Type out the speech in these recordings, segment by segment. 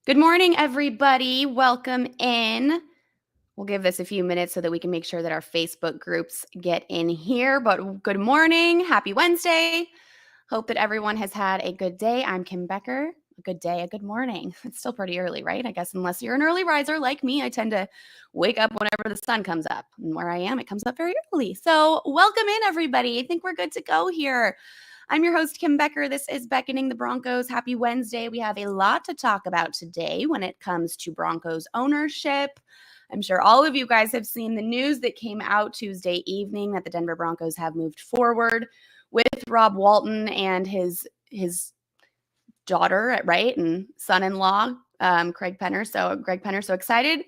Good morning, everybody. Welcome in. We'll give this a few minutes so that we can make sure that our Facebook groups get in here. But good morning. Happy Wednesday. Hope that everyone has had a good day. I'm Kim Becker. A good day, a good morning. It's still pretty early, right? I guess unless you're an early riser like me, I tend to wake up whenever the sun comes up. And where I am, it comes up very early. So welcome in, everybody. I think we're good to go here. I'm your host, Kim Becker. This is Beckoning the Broncos. Happy Wednesday. We have a lot to talk about today when it comes to Broncos ownership. I'm sure all of you guys have seen the news that came out Tuesday evening that the Denver Broncos have moved forward with Rob Walton and his daughter, right, and son-in-law, Greg Penner. So excited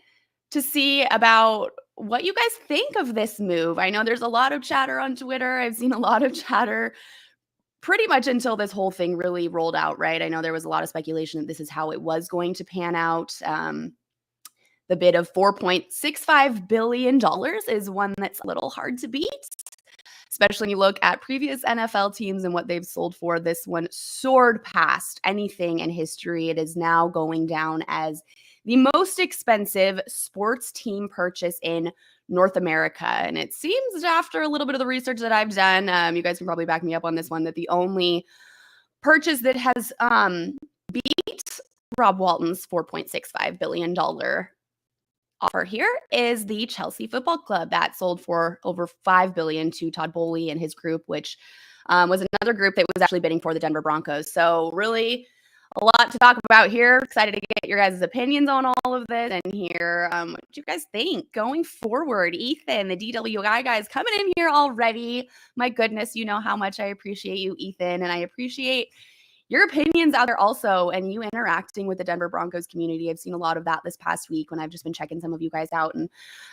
to see about what you guys think of this move. I know there's a lot of chatter on Twitter. I've seen a lot of chatter pretty much until this whole thing really rolled out, right? I know there was a lot of speculation that this is how it was going to pan out. The bid of $4.65 billion is one that's a little hard to beat, especially when you look at previous NFL teams and what they've sold for. This one soared past anything in history. It is now going down as the most expensive sports team purchase in North America. And it seems, after a little bit of the research that I've done, you guys can probably back me up on this one, that the only purchase that has beat Rob Walton's $4.65 billion offer here is the Chelsea Football Club that sold for over $5 billion to Todd Bowley and his group, which was another group that was actually bidding for the Denver Broncos. So really a lot to talk about here. Excited to get your guys' opinions on all of this and hear what you guys think going forward. Ethan, the DWI guys coming in here already. My goodness, you know how much I appreciate you, Ethan, and I appreciate your opinions out there also, and you interacting with the Denver Broncos community. I've seen a lot of that this past week when I've just been checking some of you guys out and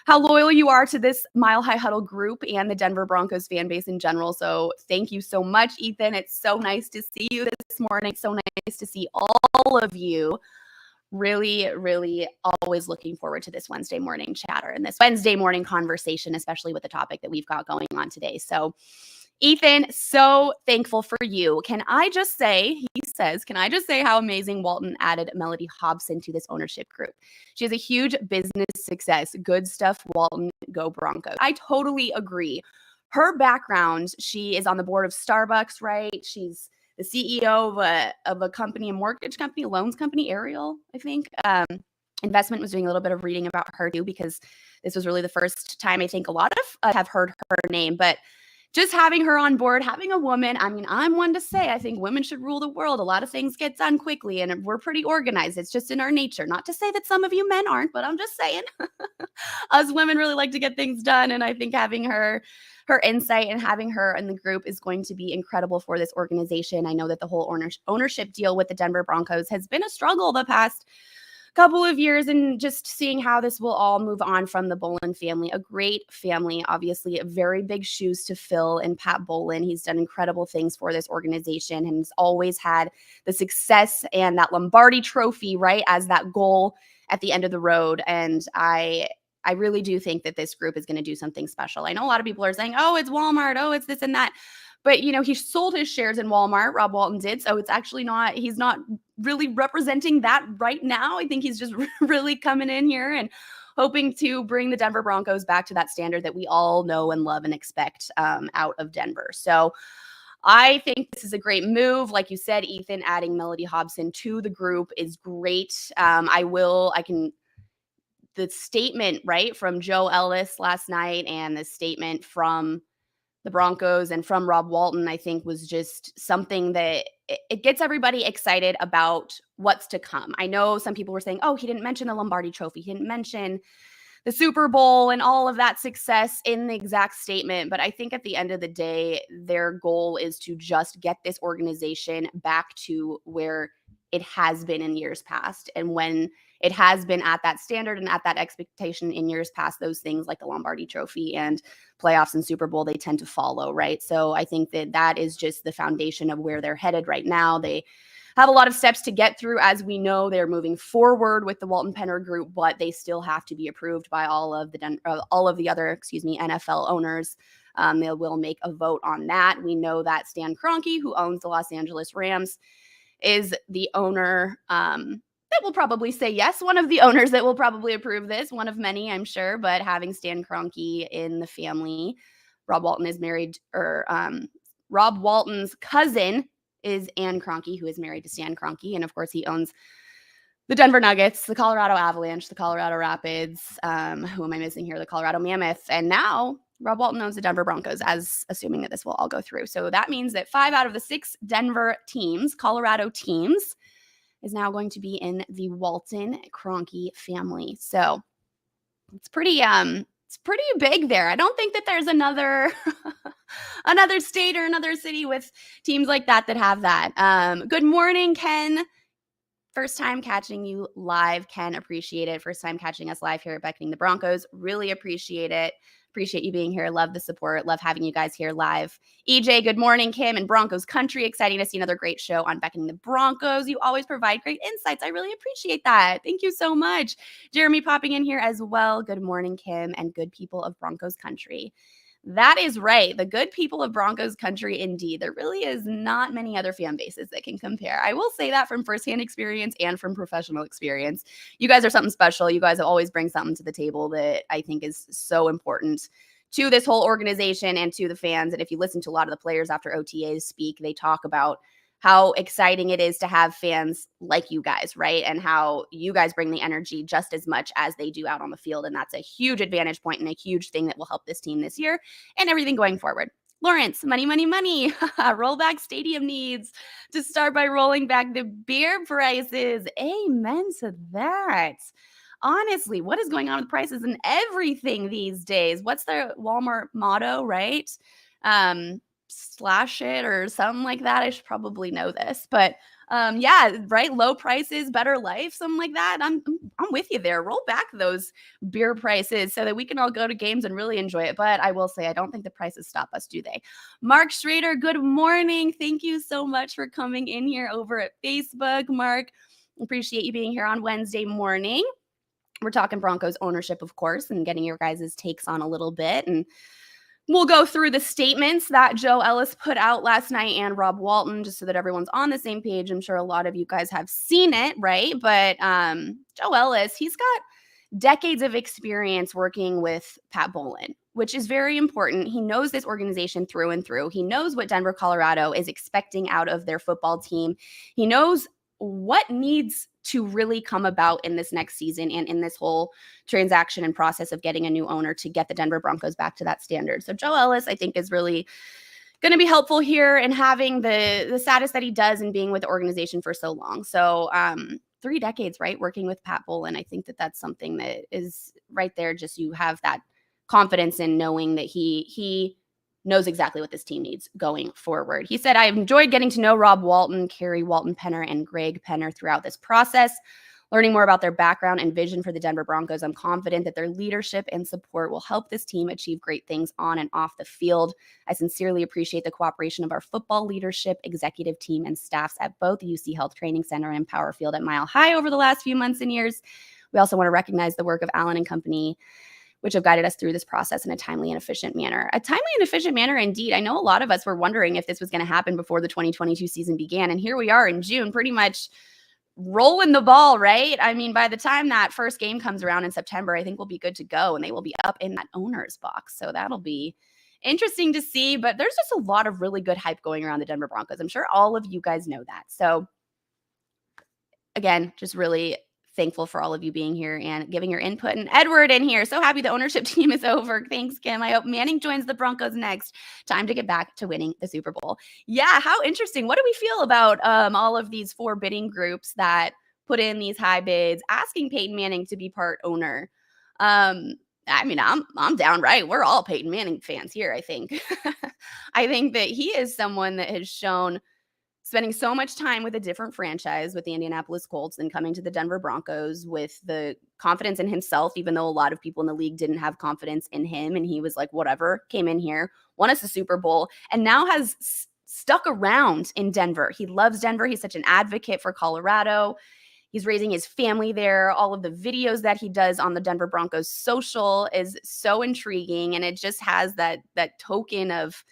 how loyal you are to this Mile High Huddle group and the Denver Broncos fan base in general. So thank you so much, Ethan. It's so nice to see you this morning. It's so nice to see all of you. Really, really always looking forward to this Wednesday morning chatter and this Wednesday morning conversation, especially with the topic that we've got going on today. So Ethan, so thankful for you. Can I just say, he says, can I just say how amazing Walton added Melody Hobson to this ownership group? She has a huge business success. Good stuff, Walton. Go Broncos. I totally agree. Her background, she is on the board of Starbucks, right? She's the CEO of a company, a mortgage company, a loans company, Ariel, I think. Investment was doing a little bit of reading about her too, because this was really the first time I think a lot of us have heard her name. But just having her on board, having a woman, I mean, I'm one to say I think women should rule the world. A lot of things get done quickly and we're pretty organized. It's just in our nature. Not to say that some of you men aren't, but I'm just saying us women really like to get things done. And I think having her insight and having her in the group is going to be incredible for this organization. I know that the whole ownership deal with the Denver Broncos has been a struggle the past couple of years, and just seeing how this will all move on from the Bolin family. A great family, obviously, very big shoes to fill in Pat Bolin. He's done incredible things for this organization and he's always had the success and that Lombardi trophy, right, as that goal at the end of the road. And I really do think that this group is going to do something special. I know a lot of people are saying, oh, it's Walmart, oh, it's this and that. But, you know, he sold his shares in Walmart, Rob Walton did. So it's actually he's not really representing that right now. I think he's just really coming in here and hoping to bring the Denver Broncos back to that standard that we all know and love and expect out of Denver. So I think this is a great move. Like you said, Ethan, adding Melody Hobson to the group is great. The statement, right, from Joe Ellis last night and the statement from the Broncos and from Rob Walton, I think was just something that it gets everybody excited about what's to come. I know some people were saying, oh, he didn't mention the Lombardi trophy. He didn't mention the Super Bowl and all of that success in the exact statement. But I think at the end of the day, their goal is to just get this organization back to where it has been in years past. And when it has been at that standard and at that expectation in years past, those things like the Lombardi trophy and playoffs and Super Bowl, they tend to follow, right? So I think that is just the foundation of where they're headed right now. They have a lot of steps to get through. As we know, they're moving forward with the Walton Penner group, but they still have to be approved by all of the other NFL owners. They will make a vote on that. We know that Stan Kroenke, who owns the Los Angeles Rams, is the owner that that will probably say yes, one of the owners that will probably approve this, one of many, I'm sure, but having Stan Kroenke in the family, Rob Walton is married, or Rob Walton's cousin is Anne Kroenke, who is married to Stan Kroenke, and of course he owns the Denver Nuggets, the Colorado Avalanche, the Colorado Rapids, who am I missing here? The Colorado Mammoth, and now Rob Walton owns the Denver Broncos, as assuming that this will all go through. So that means that 5 out of the 6 Denver teams, Colorado teams, is now going to be in the Walton Kroenke family. So it's pretty big there. I don't think that there's another another state or another city with teams like that have that. Good morning, Ken. First time catching you live, Ken. Appreciate it. First time catching us live here at Beckoning the Broncos. Really appreciate it. Appreciate you being here. Love the support. Love having you guys here live. EJ, good morning, Kim and Broncos country. Exciting to see another great show on Beckoning the Broncos. You always provide great insights. I really appreciate that. Thank you so much. Jeremy popping in here as well. Good morning, Kim and good people of Broncos country. That is right. The good people of Broncos country, indeed. There really is not many other fan bases that can compare. I will say that from firsthand experience and from professional experience. You guys are something special. You guys always bring something to the table that I think is so important to this whole organization and to the fans. And if you listen to a lot of the players after OTAs speak, they talk about how exciting it is to have fans like you guys, right? And how you guys bring the energy just as much as they do out on the field. And that's a huge advantage point and a huge thing that will help this team this year and everything going forward. Lawrence, money, money, money. Rollback stadium needs to start by rolling back the beer prices. Amen to that. Honestly, what is going on with prices and everything these days? What's the Walmart motto, right? Slash it or something like that. I should probably know this, but yeah, right. Low prices, better life, something like that. I'm with you there. Roll back those beer prices so that we can all go to games and really enjoy it. But I will say, I don't think the prices stop us, do they? Mark Schrader, good morning. Thank you so much for coming in here over at Facebook, Mark. Appreciate you being here on Wednesday morning. We're talking Broncos ownership, of course, and getting your guys' takes on a little bit. And we'll go through the statements that Joe Ellis put out last night and Rob Walton, just so that everyone's on the same page. I'm sure a lot of you guys have seen it, right? But Joe Ellis, he's got decades of experience working with Pat Bowlen, which is very important. He knows this organization through and through. He knows what Denver, Colorado is expecting out of their football team. He knows what needs to really come about in this next season and in this whole transaction and process of getting a new owner to get the Denver Broncos back to that standard. So Joe Ellis, I think, is really going to be helpful here in having the status that he does and being with the organization for so long. So 3 decades, right, working with Pat Bowlen. I think that that's something that is right there. Just you have that confidence in knowing that he knows exactly what this team needs going forward. He said, I've enjoyed getting to know Rob Walton, Kerry Walton Penner, and Greg Penner throughout this process. Learning more about their background and vision for the Denver Broncos, I'm confident that their leadership and support will help this team achieve great things on and off the field. I sincerely appreciate the cooperation of our football leadership, executive team, and staffs at both UC Health Training Center and Power Field at Mile High over the last few months and years. We also want to recognize the work of Allen and Company, which have guided us through this process in a timely and efficient manner. A timely and efficient manner, indeed. I know a lot of us were wondering if this was going to happen before the 2022 season began, and here we are in June, pretty much rolling the ball, right? I mean, by the time that first game comes around in September, I think we'll be good to go, and they will be up in that owner's box. So that'll be interesting to see, but there's just a lot of really good hype going around the Denver Broncos. I'm sure all of you guys know that. So again, just really thankful for all of you being here and giving your input. And Edward in here. So happy the ownership team is over. Thanks, Kim. I hope Manning joins the Broncos next. Time to get back to winning the Super Bowl. Yeah, how interesting. What do we feel about all of these 4 bidding groups that put in these high bids, asking Peyton Manning to be part owner? I mean, I'm downright. We're all Peyton Manning fans here, I think. I think that he is someone that has shown spending so much time with a different franchise with the Indianapolis Colts and coming to the Denver Broncos with the confidence in himself, even though a lot of people in the league didn't have confidence in him. And he was like, whatever, came in here, won us a Super Bowl, and now has stuck around in Denver. He loves Denver. He's such an advocate for Colorado. He's raising his family there. All of the videos that he does on the Denver Broncos social is so intriguing. And it just has that token of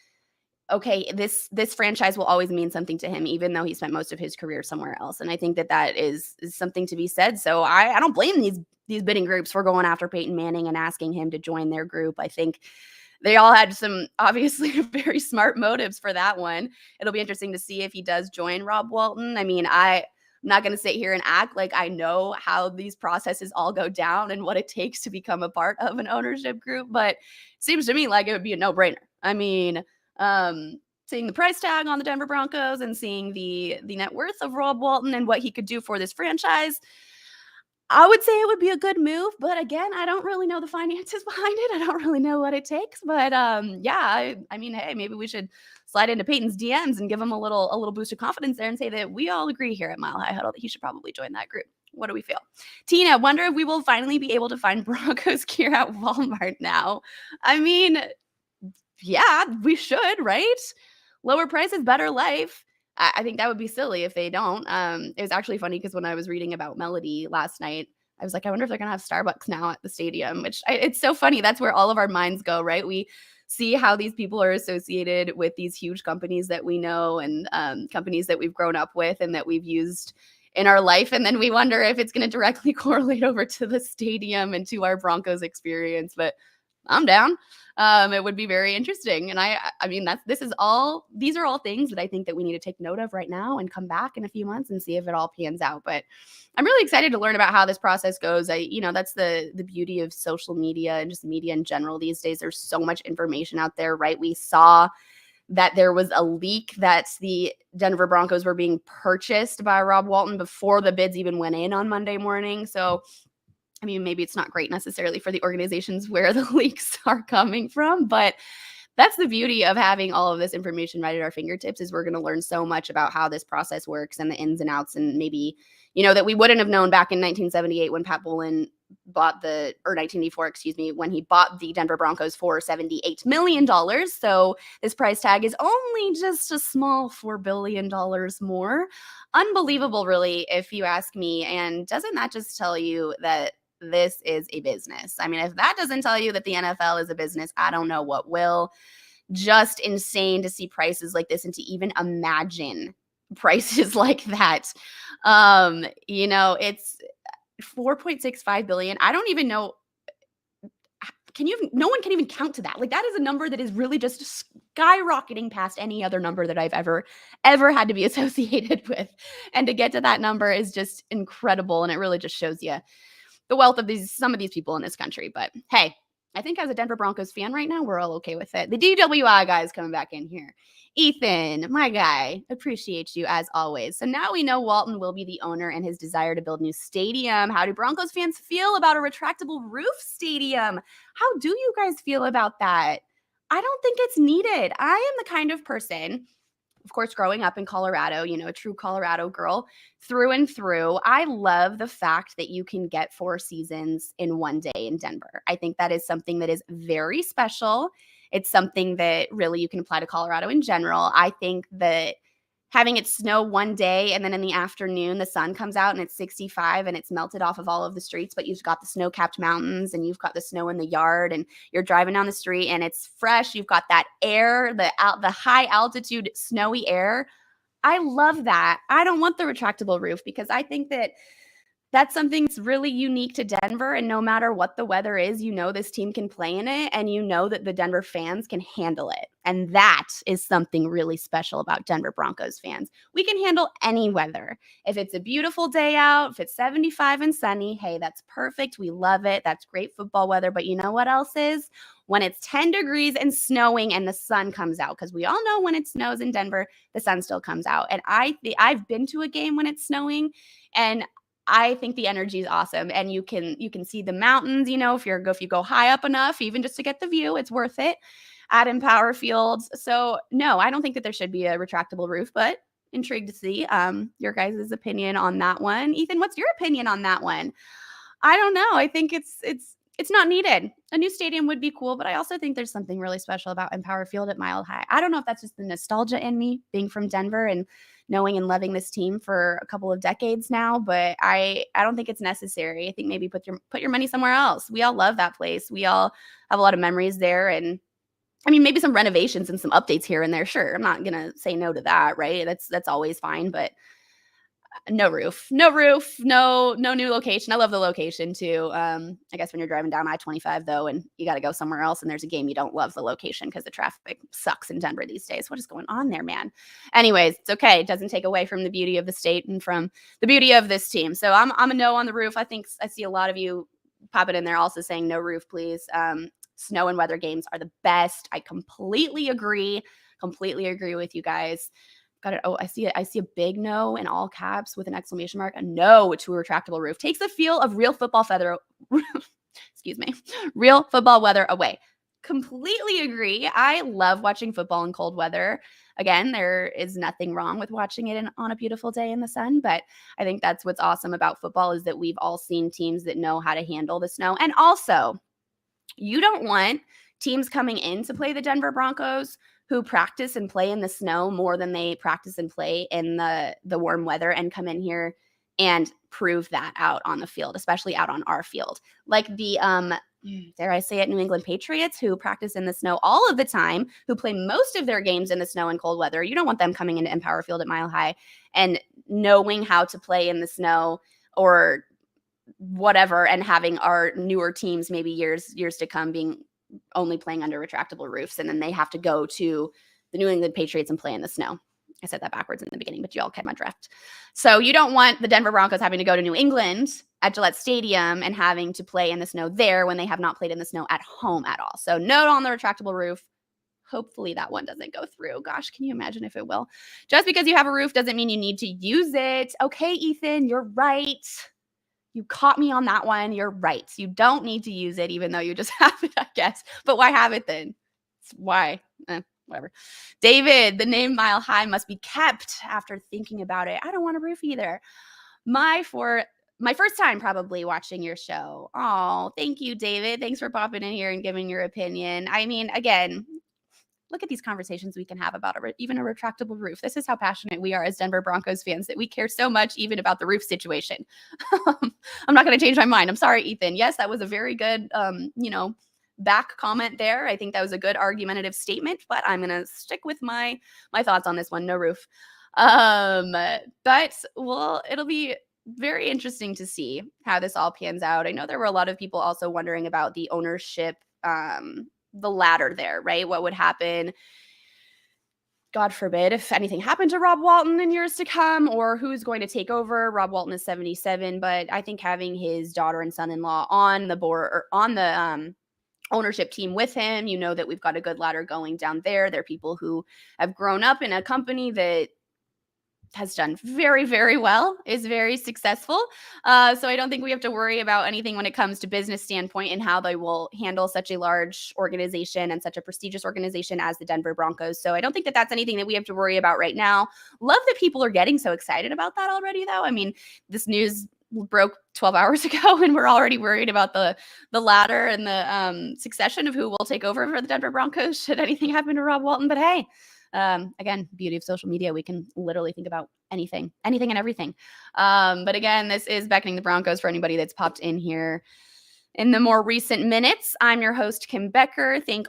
okay, this franchise will always mean something to him, even though he spent most of his career somewhere else. And I think that is something to be said. So I don't blame these bidding groups for going after Peyton Manning and asking him to join their group. I think they all had some obviously very smart motives for that one. It'll be interesting to see if he does join Rob Walton. I mean, I'm not going to sit here and act like I know how these processes all go down and what it takes to become a part of an ownership group, but it seems to me like it would be a no-brainer. I mean, seeing the price tag on the Denver Broncos and seeing the net worth of Rob Walton and what he could do for this franchise, I would say it would be a good move, but again, I don't really know the finances behind it. I don't really know what it takes, but yeah, I mean, hey, maybe we should slide into Peyton's DMs and give him a little boost of confidence there and say that we all agree here at Mile High Huddle that he should probably join that group. What do we feel? Tina, wonder if we will finally be able to find Broncos gear at Walmart now. I mean, yeah, we should, right? Lower prices, better life. I think that would be silly if they don't. It was actually funny because when I was reading about Melody last night, I was like, I wonder if they're gonna have Starbucks now at the stadium. It's so funny. That's where all of our minds go, right? We see how these people are associated with these huge companies that we know and companies that we've grown up with and that we've used in our life, and then we wonder if it's going to directly correlate over to the stadium and to our Broncos experience. But I'm down. It would be very interesting. And I mean, these are all things that I think that we need to take note of right now and come back in a few months and see if it all pans out. But I'm really excited to learn about how this process goes. That's the beauty of social media and just media in general these days. There's so much information out there, right? We saw that there was a leak that the Denver Broncos were being purchased by Rob Walton before the bids even went in on Monday morning. So I mean, maybe it's not great necessarily for the organizations where the leaks are coming from, but that's the beauty of having all of this information right at our fingertips is we're going to learn so much about how this process works and the ins and outs, and maybe, that we wouldn't have known back in 1978 when Pat Bowlen bought or 1984, excuse me, when he bought the Denver Broncos for $78 million. So this price tag is only just a small $4 billion more. Unbelievable, really, if you ask me. And doesn't that just tell you that this is a business? I mean, if that doesn't tell you that the NFL is a business, I don't know what will. Just insane to see prices like this and to even imagine prices like that. It's $4.65 billion. I don't even know. No one can even count to that. Like, that is a number that is really just skyrocketing past any other number that I've ever had to be associated with. And to get to that number is just incredible. And it really just shows you the wealth of some of these people in this country. But hey, I think as a Denver Broncos fan right now, we're all okay with it. The DWI guy is coming back in here. Ethan, my guy, appreciate you as always. So now we know Walton will be the owner and his desire to build new stadium. How do Broncos fans feel about a retractable roof stadium? How do you guys feel about that? I don't think it's needed. I am the kind of person, of course, growing up in Colorado, a true Colorado girl through and through, I love the fact that you can get 4 seasons in one day in Denver. I think that is something that is very special. It's something that really you can apply to Colorado in general. I think that having it snow one day and then in the afternoon the sun comes out and it's 65 and it's melted off of all of the streets, but you've got the snow-capped mountains and you've got the snow in the yard and you're driving down the street and it's fresh. You've got that air, the high altitude snowy air. I love that. I don't want the retractable roof because I think that that's something that's really unique to Denver. And no matter what the weather is, this team can play in it and that the Denver fans can handle it. And that is something really special about Denver Broncos fans. We can handle any weather. If it's a beautiful day out, if it's 75 and sunny, hey, that's perfect. We love it. That's great football weather. But you know what else is? When it's 10 degrees and snowing and the sun comes out, because we all know when it snows in Denver, the sun still comes out. And I've been to a game when it's snowing, and I think the energy is awesome. And you can see the mountains, if you go high up enough, even just to get the view, it's worth it at Empower Fields. So no, I don't think that there should be a retractable roof, but intrigued to see your guys' opinion on that one. Ethan, what's your opinion on that one? I don't know. I think it's not needed. A new stadium would be cool, but I also think there's something really special about Empower Field at Mile High. I don't know if that's just the nostalgia in me being from Denver and knowing and loving this team for a couple of decades now, but I don't think it's necessary. I think maybe put your money somewhere else. We all love that place. We all have a lot of memories there, and I mean, maybe some renovations and some updates here and there. Sure, I'm not gonna say no to that, right? That's always fine, but no roof, no new location. I love the location too. I guess when you're driving down I-25 though, and you got to go somewhere else, and there's a game, you don't love the location because the traffic sucks in Denver these days. What is going on there, man? Anyways, it's okay. It doesn't take away from the beauty of the state and from the beauty of this team. So I'm a no on the roof. I think I see a lot of you popping in there also saying no roof, please. Snow and weather games are the best. I completely agree. Completely agree with you guys. Got it. Oh, I see it. I see a big no in all caps with an exclamation mark. A no to a retractable roof takes the feel of real football feather. Excuse me. Real football weather away. Completely agree. I love watching football in cold weather. Again, there is nothing wrong with watching it on a beautiful day in the sun, but I think that's what's awesome about football is that we've all seen teams that know how to handle the snow. And also, you don't want teams coming in to play the Denver Broncos who practice and play in the snow more than they practice and play in the warm weather and come in here and prove that out on the field, especially out on our field. Like the dare I say it, New England Patriots who practice in the snow all of the time, who play most of their games in the snow and cold weather. You don't want them coming into Empower Field at Mile High and knowing how to play in the snow or whatever, and having our newer teams maybe years to come being only playing under retractable roofs, and then they have to go to the New England Patriots and play in the snow. I said that backwards in the beginning, but you all kept my drift. So you don't want the Denver Broncos having to go to New England at Gillette Stadium and having to play in the snow there when they have not played in the snow at home at all. So no on the retractable roof. Hopefully that one doesn't go through. Gosh, can you imagine if it will? Just because you have a roof doesn't mean you need to use it. Okay, Ethan, you're right. You caught me on that one. You're right. You don't need to use it, even though you just have it, I guess. But why have it then? Why? Whatever. David, the name Mile High must be kept after thinking about it. I don't want a roof either. My first time probably watching your show. Oh, thank you, David. Thanks for popping in here and giving your opinion. I mean, again, look at these conversations we can have about even a retractable roof. This is how passionate we are as Denver Broncos fans, that we care so much even about the roof situation. I'm not going to change my mind. I'm sorry, Ethan. Yes, that was a very good, back comment there. I think that was a good argumentative statement, but I'm going to stick with my thoughts on this one. No roof. But it'll be very interesting to see how this all pans out. I know there were a lot of people also wondering about the ownership, the ladder there, right? What would happen, God forbid, if anything happened to Rob Walton in years to come, or who's going to take over. Rob Walton is 77, but I think having his daughter and son-in-law on the board or on the ownership team with him, you know that we've got a good ladder going down there. They're people who have grown up in a company that has done very, very well, is very successful. So I don't think we have to worry about anything when it comes to business standpoint and how they will handle such a large organization and such a prestigious organization as the Denver Broncos. So I don't think that that's anything that we have to worry about right now. Love that people are getting so excited about that already, though. I mean, this news broke 12 hours ago and we're already worried about the ladder and the succession of who will take over for the Denver Broncos should anything happen to Rob Walton. But hey, again, beauty of social media. We can literally think about anything and everything. But again, this is Beckoning the Broncos for anybody that's popped in here in the more recent minutes. I'm your host, Kim Becker. Thank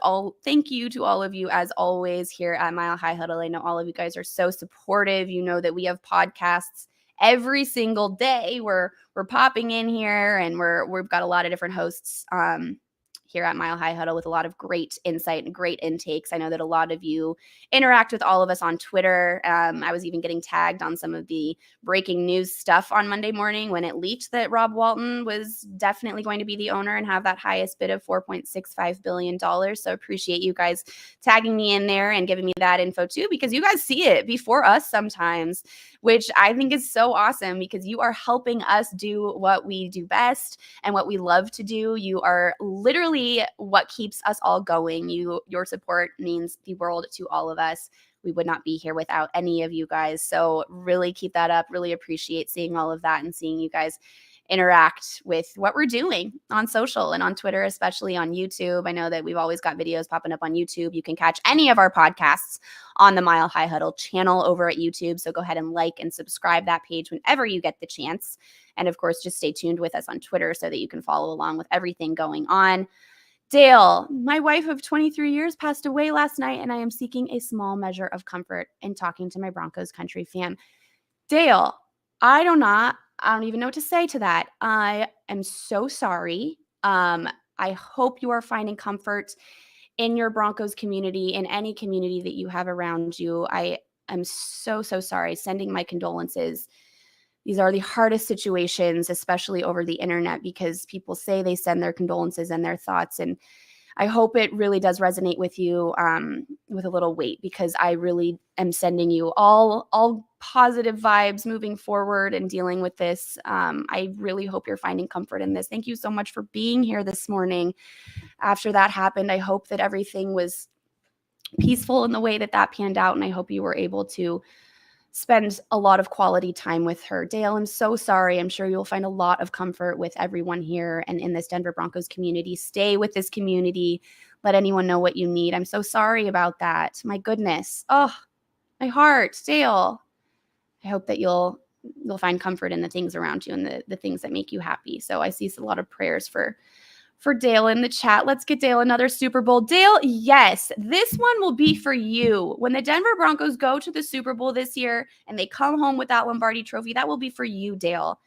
you to all of you, as always, here at Mile High Huddle. I know all of you guys are so supportive. You know that we have podcasts every single day. We're popping in here, and we've got a lot of different hosts here at Mile High Huddle with a lot of great insight and great intakes. I know that a lot of you interact with all of us on Twitter. I was even getting tagged on some of the breaking news stuff on Monday morning when it leaked that Rob Walton was definitely going to be the owner and have that highest bid of $4.65 billion. So appreciate you guys tagging me in there and giving me that info too, because you guys see it before us sometimes, which I think is so awesome because you are helping us do what we do best and what we love to do. You are literally what keeps us all going. Your support means the world to all of us. We would not be here without any of you guys. So really keep that up. Really appreciate seeing all of that and seeing you guys interact with what we're doing on social and on Twitter, especially on YouTube. I know that we've always got videos popping up on YouTube. You can catch any of our podcasts on the Mile High Huddle channel over at YouTube. So go ahead and like and subscribe that page whenever you get the chance. And of course, just stay tuned with us on Twitter so that you can follow along with everything going on. Dale, my wife of 23 years passed away last night, and I am seeking a small measure of comfort in talking to my Broncos country fam. Dale, I don't even know what to say to that. I am so sorry. I hope you are finding comfort in your Broncos community, in any community that you have around you. I am so, so sorry. Sending my condolences. These are the hardest situations, especially over the internet, because people say they send their condolences and their thoughts. And I hope it really does resonate with you, with a little weight, because I really am sending you all positive vibes moving forward and dealing with this. I really hope you're finding comfort in this. Thank you so much for being here this morning. After that happened, I hope that everything was peaceful in the way that that panned out, and I hope you were able to spend a lot of quality time with her. Dale, I'm so sorry. I'm sure you'll find a lot of comfort with everyone here and in this Denver Broncos community. Stay with this community. Let anyone know what you need. I'm so sorry about that. My goodness. Oh, my heart. Dale, I hope that you'll find comfort in the things around you and the things that make you happy. So I see a lot of prayers for Dale in the chat. Let's get Dale another Super Bowl. Dale, yes, this one will be for you. When the Denver Broncos go to the Super Bowl this year and they come home with that Lombardi trophy, that will be for you, Dale.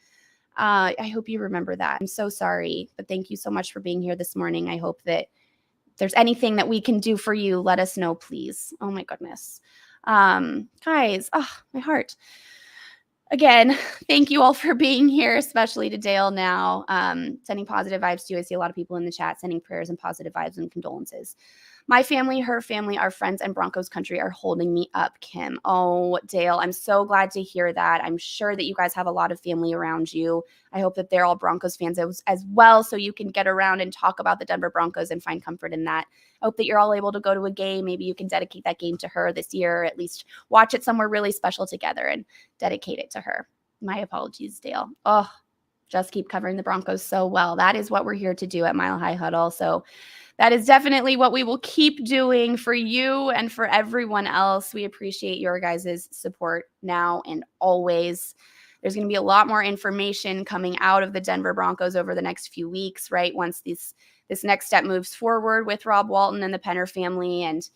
I hope you remember that. I'm so sorry, but thank you so much for being here this morning. I hope that if there's anything that we can do for you, let us know, please. Oh my goodness. Guys, my heart. Again, thank you all for being here, especially to Dale now. Sending positive vibes to you. I see a lot of people in the chat sending prayers and positive vibes and condolences. My family, her family, our friends, and Broncos country are holding me up, Kim. Oh, Dale, I'm so glad to hear that. I'm sure that you guys have a lot of family around you. I hope that they're all Broncos fans as well, so you can get around and talk about the Denver Broncos and find comfort in that. I hope that you're all able to go to a game. Maybe you can dedicate that game to her this year, or at least watch it somewhere really special together and dedicate it to her. My apologies, Dale. Oh, just keep covering the Broncos so well. That is what we're here to do at Mile High Huddle. So that is definitely what we will keep doing for you and for everyone else. We appreciate your guys' support now and always. There's going to be a lot more information coming out of the Denver Broncos over the next few weeks, right? Once this next step moves forward with Rob Walton and the Penner family, and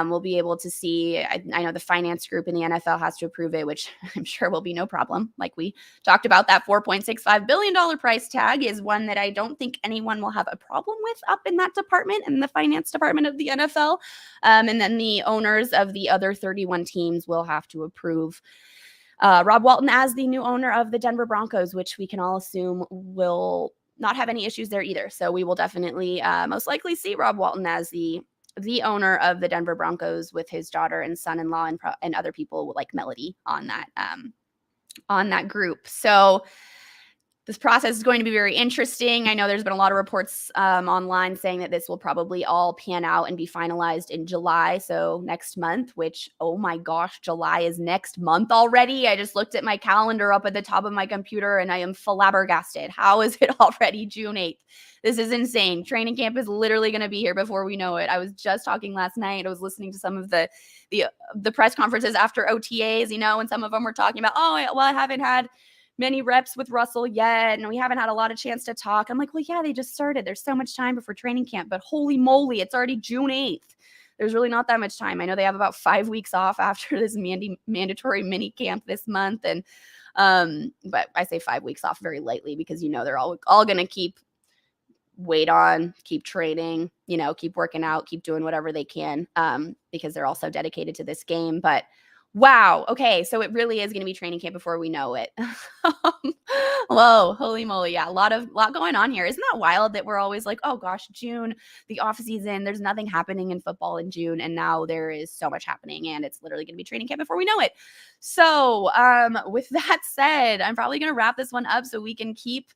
we'll be able to see, I know the finance group in the NFL has to approve it, which I'm sure will be no problem. Like we talked about, that $4.65 billion price tag is one that I don't think anyone will have a problem with up in that department, in the finance department of the NFL. And then the owners of the other 31 teams will have to approve Rob Walton as the new owner of the Denver Broncos, which we can all assume will not have any issues there either. So we will definitely most likely see Rob Walton as the owner of the Denver Broncos with his daughter and son-in-law and other people like Melody on that group. So this process is going to be very interesting. I know there's been a lot of reports online saying that this will probably all pan out and be finalized in July. So next month, which, oh my gosh, July is next month already. I just looked at my calendar up at the top of my computer and I am flabbergasted. How is it already June 8th? This is insane. Training camp is literally going to be here before we know it. I was just talking last night. I was listening to some of the press conferences after OTAs, and some of them were talking about, I haven't had many reps with Russell yet, and we haven't had a lot of chance to talk. I'm like, well, yeah, they just started. There's so much time before training camp, but holy moly, it's already June 8th. There's really not that much time. I know they have about 5 weeks off after this mandatory mini camp this month, and but I say 5 weeks off very lightly because they're all going to keep weight on, keep training, keep working out, keep doing whatever they can because they're all so dedicated to this game. But wow. Okay. So it really is going to be training camp before we know it. Whoa. Holy moly. Yeah. A lot going on here. Isn't that wild that we're always like, oh gosh, June, the off season, there's nothing happening in football in June. And now there is so much happening and it's literally going to be training camp before we know it. So with that said, I'm probably going to wrap this one up so we can keep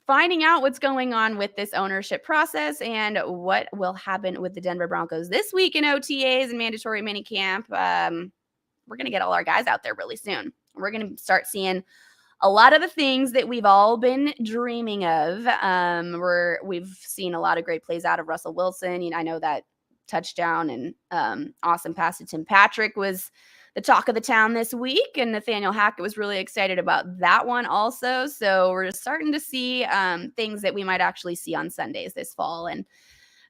finding out what's going on with this ownership process and what will happen with the Denver Broncos this week in OTAs and mandatory minicamp. We're going to get all our guys out there really soon. We're going to start seeing a lot of the things that we've all been dreaming of. We've seen a lot of great plays out of Russell Wilson. I know that touchdown and awesome pass to Tim Patrick was the talk of the town this week, and Nathaniel Hackett was really excited about that one also. So we're just starting to see things that we might actually see on Sundays this fall. And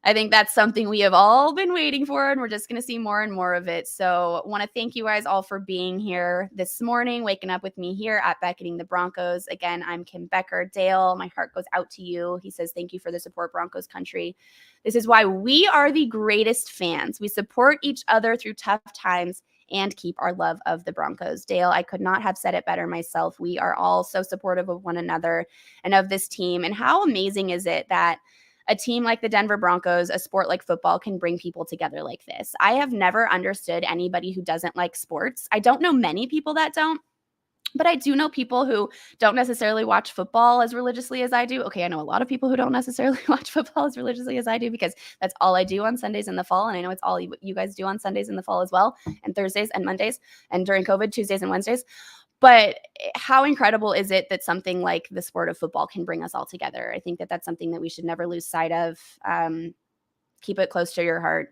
I think that's something we have all been waiting for, and we're just going to see more and more of it. So I want to thank you guys all for being here this morning, waking up with me here at Beckoning the Broncos. Again, I'm Kim Becker. Dale, my heart goes out to you. He says, thank you for the support, Broncos country. This is why we are the greatest fans. We support each other through tough times and keep our love of the Broncos. Dale, I could not have said it better myself. We are all so supportive of one another and of this team. And how amazing is it that a team like the Denver Broncos, a sport like football, can bring people together like this? I have never understood anybody who doesn't like sports. I don't know many people that don't, but I do know people who don't necessarily watch football as religiously as I do. Okay, I know a lot of people who don't necessarily watch football as religiously as I do, because that's all I do on Sundays in the fall. And I know it's all you guys do on Sundays in the fall as well, and Thursdays and Mondays, and during COVID, Tuesdays and Wednesdays. But how incredible is it that something like the sport of football can bring us all together? I think that that's something that we should never lose sight of. Keep it close to your heart.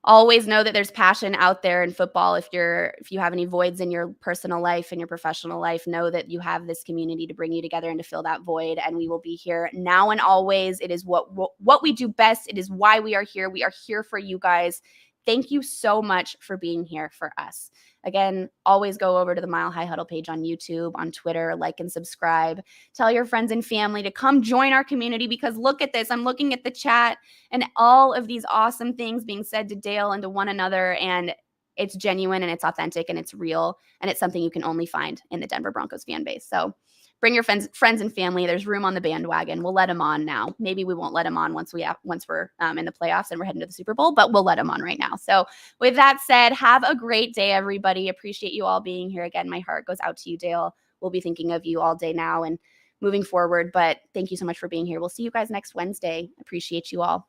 Always know that there's passion out there in football. If you have any voids in your personal life and your professional life, know that you have this community to bring you together and to fill that void. And we will be here now and always. It is what we do best. It is why we are here. We are here for you guys. Thank you so much for being here for us. Again, always go over to the Mile High Huddle page on YouTube, on Twitter, like and subscribe. Tell your friends and family to come join our community, because look at this. I'm looking at the chat and all of these awesome things being said to Dale and to one another, and it's genuine and it's authentic and it's real, and it's something you can only find in the Denver Broncos fan base. So bring your friends and family. There's room on the bandwagon. We'll let them on now. Maybe we won't let them on once we're in the playoffs and we're heading to the Super Bowl, but we'll let them on right now. So with that said, have a great day, everybody. Appreciate you all being here. Again, my heart goes out to you, Dale. We'll be thinking of you all day now and moving forward, but thank you so much for being here. We'll see you guys next Wednesday. Appreciate you all.